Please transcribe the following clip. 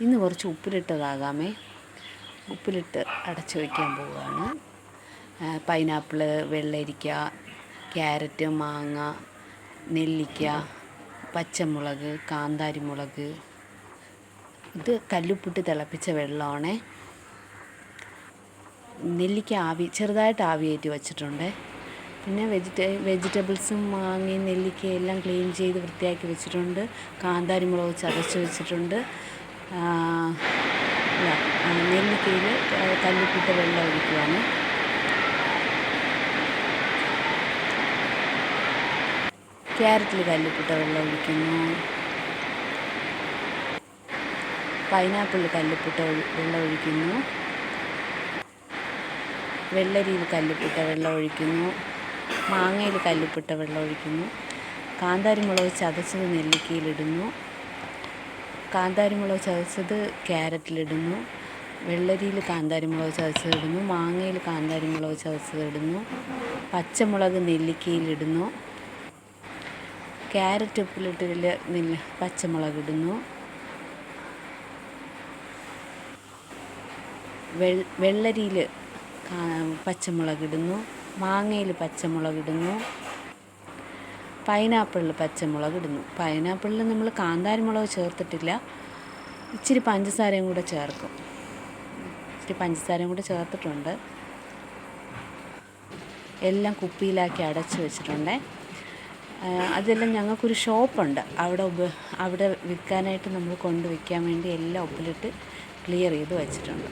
ഇന്ന് കുറച്ച് ഉപ്പിലിട്ടതാകാമേ. ഉപ്പിലിട്ട് അടച്ചു വയ്ക്കാൻ പോവുകയാണ്. പൈനാപ്പിള്, വെള്ളരിക്ക, ക്യാരറ്റ്, മാങ്ങ, നെല്ലിക്ക, പച്ചമുളക്, കാന്താരിമുളക്. ഇത് കല്ലുപ്പിട്ട് തിളപ്പിച്ച വെള്ളമാണ്. നെല്ലിക്ക ചെറുതായിട്ട് ആവിയേറ്റി വച്ചിട്ടുണ്ട്. പിന്നെ വെജിറ്റബിൾസും മാങ്ങയും നെല്ലിക്കയും എല്ലാം ക്ലീൻ ചെയ്ത് വൃത്തിയാക്കി വെച്ചിട്ടുണ്ട്. കാന്താരിമുളക് ചതച്ച് വെച്ചിട്ടുണ്ട്. നെല്ലിക്കയിൽ കല്ലുപ്പിട്ട വെള്ളം ഒഴിക്കുകയാണ്. ക്യാരറ്റിൽ കല്ലുപ്പിട്ട വെള്ളം ഒഴിക്കുന്നു. പൈനാപ്പിളിൽ കല്ലുപ്പിട്ട വെള്ളം ഒഴിക്കുന്നു. വെള്ളരിയിൽ കല്ലുപ്പിട്ട വെള്ളം ഒഴിക്കുന്നു. മാങ്ങയിൽ കല്ലുപ്പിട്ട വെള്ളം ഒഴിക്കുന്നു. കാന്താരിമുളക് ചതച്ചത് നെല്ലിക്കയിലിടുന്നു. കാന്താരിമുളക് ചതച്ചത് ക്യാരറ്റിലിടുന്നു. വെള്ളരിയിൽ കാന്താരിമുളക് ചതച്ചതിടുന്നു. മാങ്ങയിൽ കാന്താരിമുളക് ചതച്ചതിടുന്നു. പച്ചമുളക് നെല്ലിക്കയിലിടുന്നു. ക്യാരറ്റ് ഉപ്പിലിട്ടതിൽ പച്ചമുളക് ഇടുന്നു. വെള്ളരിയിൽ പച്ചമുളക് ഇടുന്നു. മാങ്ങയിൽ പച്ചമുളക് ഇടുന്നു. പൈനാപ്പിളിൽ പച്ചമുളക് ഇടുന്നു. പൈനാപ്പിളിൽ നമ്മൾ കാന്താരിമുളക് ചേർത്തിട്ടില്ല. ഇച്ചിരി പഞ്ചസാരയും കൂടെ ചേർക്കും. ചേർത്തിട്ടുണ്ട്. എല്ലാം കുപ്പിയിലാക്കി അടച്ചു വെച്ചിട്ടുണ്ട്. അതെല്ലാം ഞങ്ങൾക്കൊരു ഷോപ്പുണ്ട്. അവിടെ വിൽക്കാനായിട്ട് നമ്മൾ കൊണ്ടുവയ്ക്കാൻ വേണ്ടി എല്ലാം ഉപ്പിലിട്ട് ക്ലിയർ ചെയ്ത് വെച്ചിട്ടുണ്ട്.